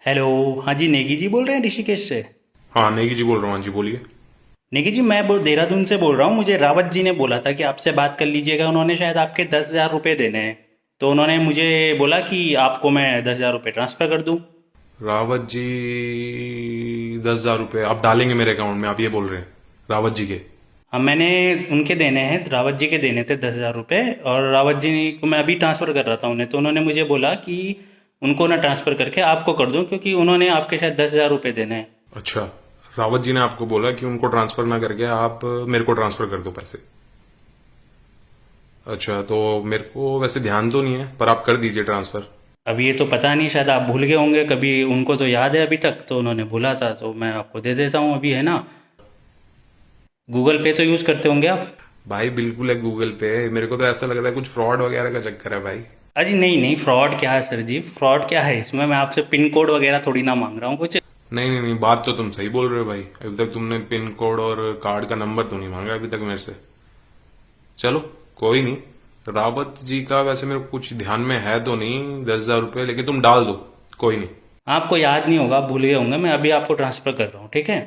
Hello. हाँ जी, नेगी जी बोल रहे हैं ऋषिकेश से। हाँ नेगी जी बोल रहा हूँ। हाँ जी बोलिए। नेगी जी, मैं देहरादून से बोल रहा हूँ। मुझे रावत जी ने बोला था कि आपसे बात कर लीजिएगा। उन्होंने शायद आपके 10,000 रुपये देने हैं, तो उन्होंने मुझे बोला कि आपको मैं 10,000 रुपये ट्रांसफ़र कर दूँ। रावत जी 10,000 रुपये आप डालेंगे मेरे अकाउंट में, आप ये बोल रहे हैं रावत जी के? हाँ, मैंने उनके देने हैं, रावत जी के देने थे 10,000 रुपये। और रावत जी को मैं अभी ट्रांसफ़र कर रहा था उन्हें, तो उन्होंने मुझे बोला कि उनको ना ट्रांसफ़र करके आपको कर दूँ, क्योंकि उन्होंने आपके शायद 10,000 रुपये देने हैं। अच्छा, रावत जी ने आपको बोला कि उनको ट्रांसफर ना करके आप मेरे को ट्रांसफर कर दो पैसे। अच्छा, तो मेरे को वैसे ध्यान तो नहीं है, पर आप कर दीजिए ट्रांसफर। अब ये तो पता नहीं, शायद आप भूल गए होंगे। कभी उनको तो याद है अभी तक, तो उन्होंने बोला था, तो मैं आपको दे देता हूँ अभी, है ना। गूगल पे तो यूज़ करते होंगे आप। भाई बिल्कुल है गूगल पे। मेरे को तो ऐसा लग रहा है कुछ फ्रॉड वगैरह का चक्कर है भाई। अजी नहीं नहीं, फ्रॉड क्या है सर जी, फ्रॉड क्या है इसमें। मैं आपसे पिन कोड वगैरह थोड़ी ना मांग रहा हूँ कुछ। नहीं नहीं नहीं, बात तो तुम सही बोल रहे हो भाई। अभी तक तुमने पिन कोड और कार्ड का नंबर तो नहीं मांगा अभी तक मेरे से। चलो, कोई नहीं। रावत जी का वैसे मेरे को कुछ ध्यान में है तो नहीं 10,000 रुपये, लेकिन तुम डाल दो। कोई नहीं। आपको याद नहीं होगा, भूल गए होंगे। मैं अभी आपको ट्रांसफ़र कर रहा हूँ, ठीक है।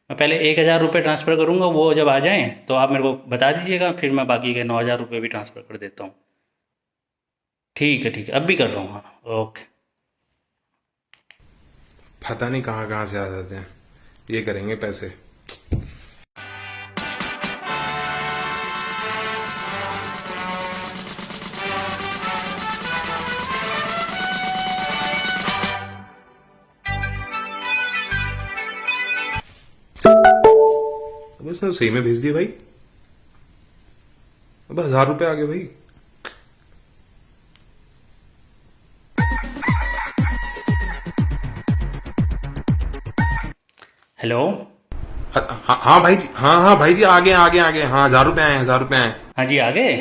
मैं पहले 1,000 रुपये ट्रांसफ़र करूँगा, वो जब आ जाएँ तो आप मेरे को बता दीजिएगा, फिर मैं बाकी के 9,000 रुपये भी ट्रांसफ़र कर देता हूँ। ठीक है, अब भी कर रहा हूँ, हाँ। ओके। पता नहीं कहाँ कहाँ से आ जाते हैं ये करेंगे पैसे। अब इसने तो सही में भेज दिया भाई। अब 1,000 रुपये आ गए भाई। हेलो। हाँ हाँ हाँ भाई जी, हाँ हाँ भाई जी, आ गए हाँ, 1,000 रुपये आए, 1,000 रुपये आए। हाँ जी, आ गए।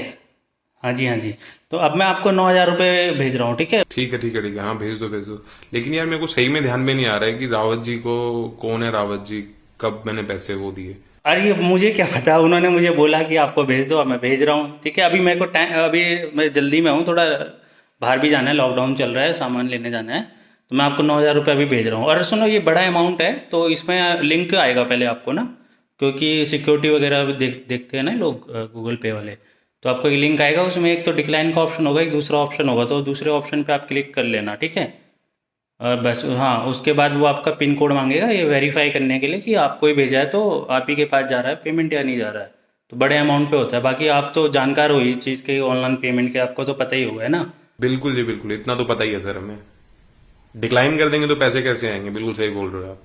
हाँ जी, हाँ जी। तो अब मैं आपको 9,000 रुपये भेज रहा हूँ, ठीक है। ठीक है ठीक है ठीक है, हाँ भेज दो भेज दो। लेकिन यार मेरे को सही में ध्यान में नहीं आ रहा है कि रावत जी को कौन है, रावत जी कब मैंने पैसे वो दिए। अरे मुझे क्या पता, उन्होंने मुझे बोला कि आपको भेज दो, अब मैं भेज रहा हूँ, ठीक है। अभी मेरे को टाइम, अभी मैं जल्दी में हूँ थोड़ा। बाहर भी जाना है, लॉकडाउन चल रहा है, सामान लेने जाना है। तो मैं आपको 9,000 रुपये अभी भेज रहा हूँ। और सुनो, ये बड़ा अमाउंट है, तो इसमें लिंक आएगा पहले आपको ना, क्योंकि सिक्योरिटी वगैरह भी देखते हैं ना लोग, गूगल पे वाले। तो आपको एक लिंक आएगा, उसमें एक तो डिक्लाइन का ऑप्शन होगा, एक दूसरा ऑप्शन होगा, तो दूसरे ऑप्शन पे आप क्लिक कर लेना, ठीक है। बस हाँ, उसके बाद वो आपका पिन कोड मांगेगा, ये वेरीफाई करने के लिए कि आपको ही भेजा है, तो आप ही के पास जा रहा है पेमेंट या नहीं जा रहा है। तो बड़े अमाउंट पे होता है। बाकी आप तो जानकार हो इस चीज़ के, ऑनलाइन पेमेंट के, आपको तो पता ही होगा, है ना। बिल्कुल जी बिल्कुल, इतना तो पता ही है सर हमें। डिक्लाइन कर देंगे तो पैसे कैसे आएंगे, बिल्कुल सही बोल रहे हो आप।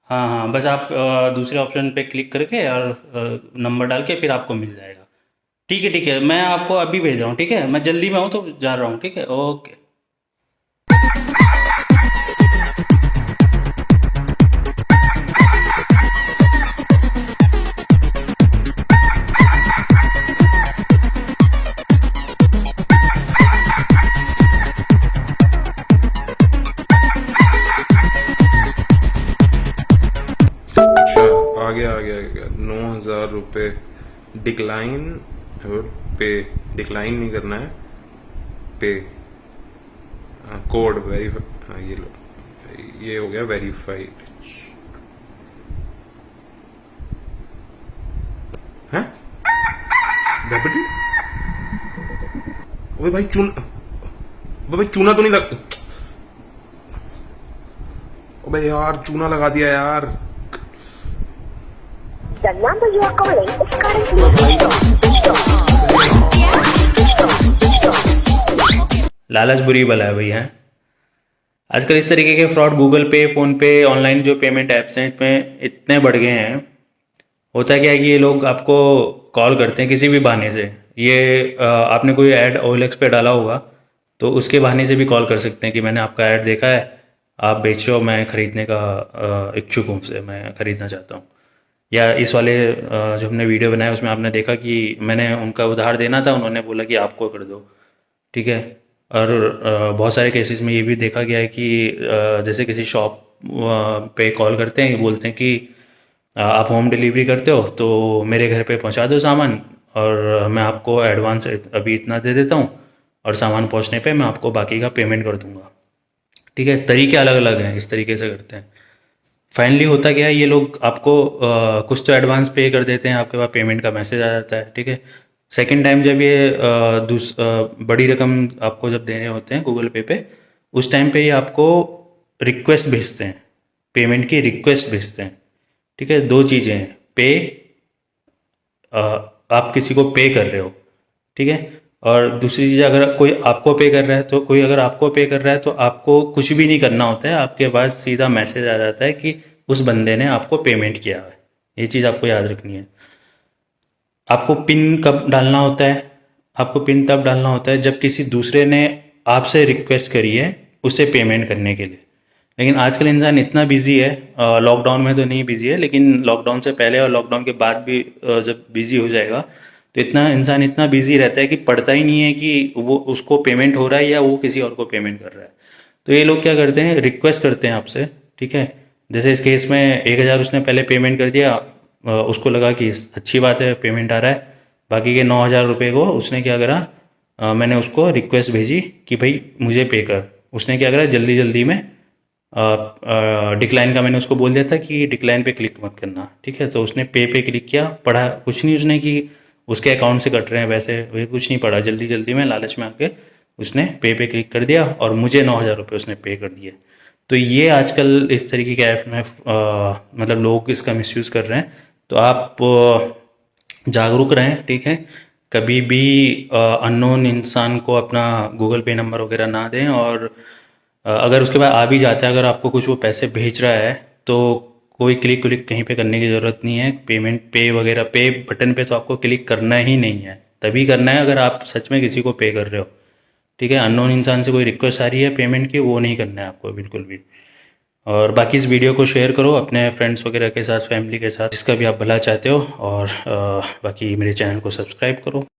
हाँ हाँ, बस आप दूसरे ऑप्शन पे क्लिक करके और नंबर डाल के फिर आपको मिल जाएगा। ठीक है, मैं आपको अभी भेज रहा हूँ, ठीक है। मैं जल्दी में हूँ तो जा रहा हूँ, ठीक है, ओके। अच्छा, आ गया 9,000 रुपये। डिक्लाइन और पे। डिक्लाइन नहीं करना है, पे। कोड वेरीफाई, हाँ ये लो, ये हो गया वेरीफाइड। हैं? डेबिट? अबे भाई चून, अबे भाई चूना तो नहीं लग, अबे यार चूना लगा दिया यार। The number you are calling is currently अबे भाई, लालच बुरी बला है भैया। आजकल इस तरीके के फ्रॉड गूगल पे, फ़ोन पे, ऑनलाइन जो पेमेंट ऐप्स हैं, इसमें इतने बढ़ गए हैं। होता क्या है कि ये लोग आपको कॉल करते हैं किसी भी बहाने से। ये आपने कोई ऐड OLX पे डाला होगा, तो उसके बहाने से भी कॉल कर सकते हैं कि मैंने आपका ऐड देखा है, आप बेचो, मैं ख़रीदने का इच्छुक हूँ, से मैं ख़रीदना चाहता हूँ। या इस वाले जो हमने वीडियो बनाया उसमें आपने देखा कि मैंने उनका उधार देना था, उन्होंने बोला कि आपको कर दो, ठीक है। और बहुत सारे केसेस में ये भी देखा गया है कि जैसे किसी शॉप पे कॉल करते हैं, बोलते हैं कि आप होम डिलीवरी करते हो तो मेरे घर पे पहुंचा दो सामान, और मैं आपको एडवांस अभी इतना दे देता हूँ, और सामान पहुंचने पे मैं आपको बाकी का पेमेंट कर दूंगा। ठीक है, तरीके अलग अलग हैं, इस तरीके से करते हैं। फाइनली होता क्या है, ये लोग आपको कुछ तो एडवांस पे कर देते हैं, आपके पास पेमेंट का मैसेज आ जाता है। ठीक है, सेकंड टाइम जब ये बड़ी रकम आपको जब देने होते हैं गूगल पे उस टाइम पे ये आपको रिक्वेस्ट भेजते हैं, पेमेंट की रिक्वेस्ट भेजते हैं। ठीक है, दो चीज़ें हैं, पे आप किसी को पे कर रहे हो, ठीक है, और दूसरी चीज़ अगर कोई आपको पे कर रहा है, तो कोई अगर आपको पे कर रहा है तो आपको कुछ भी नहीं करना होता है, आपके पास सीधा मैसेज आ जाता है कि उस बंदे ने आपको पेमेंट किया है। ये चीज़ आपको याद रखनी है। आपको पिन कब डालना होता है? आपको पिन तब डालना होता है जब किसी दूसरे ने आपसे रिक्वेस्ट करी है उसे पेमेंट करने के लिए। लेकिन आजकल इंसान इतना बिजी है, लॉकडाउन में तो नहीं बिजी है, लेकिन लॉकडाउन से पहले और लॉकडाउन के बाद भी जब बिजी हो जाएगा तो इंसान इतना बिजी रहता है कि पढ़ता ही नहीं है कि वो उसको पेमेंट हो रहा है या वो किसी और को पेमेंट कर रहा है। तो ये लोग क्या करते हैं, रिक्वेस्ट करते हैं आपसे। ठीक है, जैसे इस केस में 1,000 उसने पहले पेमेंट कर दिया, उसको लगा कि अच्छी बात है पेमेंट आ रहा है, बाकी के 9,000 रुपये को उसने क्या करा, मैंने उसको रिक्वेस्ट भेजी कि भाई मुझे पे कर। उसने क्या करा, जल्दी जल्दी में डिक्लाइन का मैंने उसको बोल दिया था कि डिक्लाइन पे क्लिक मत करना। ठीक है, तो उसने पे क्लिक किया, पढ़ा कुछ नहीं उसने कि उसके अकाउंट से कट रहे हैं वैसे, वही कुछ नहीं पढ़ा, जल्दी जल्दी में लालच में आके उसने पे क्लिक कर दिया और मुझे 9,000 रुपये उसने पे कर दिए। तो ये आजकल इस तरीके के ऐप में मतलब लोग इसका मिसयूज़ कर रहे हैं। तो आप जागरूक रहें। ठीक है, कभी भी अननोन इंसान को अपना गूगल पे नंबर वगैरह ना दें, और अगर उसके बाद आ भी जाता है, अगर आपको कुछ वो पैसे भेज रहा है तो कोई क्लिक कहीं पे करने की ज़रूरत नहीं है। पेमेंट पे वगैरह पे बटन पे तो आपको क्लिक करना ही नहीं है, तभी करना है अगर आप सच में किसी को पे कर रहे हो। ठीक है, अननोन इंसान से कोई रिक्वेस्ट आ रही है पेमेंट की, वो नहीं करना है आपको बिल्कुल भी। और बाकी इस वीडियो को शेयर करो अपने फ्रेंड्स वगैरह के साथ, फैमिली के साथ, जिसका भी आप भला चाहते हो। और बाकी मेरे चैनल को सब्सक्राइब करो।